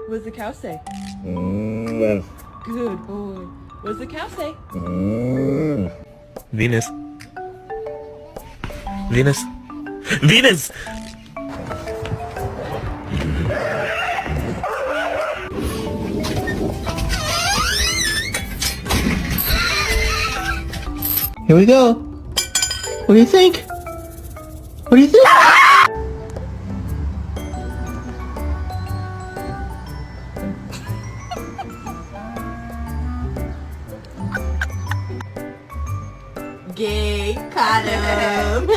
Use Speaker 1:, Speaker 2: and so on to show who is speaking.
Speaker 1: What does the cow say? Good boy. What does the cow say?
Speaker 2: Venus. Venus. Venus! Here we go. What do you think? What do you think?
Speaker 1: Gay. Caught him.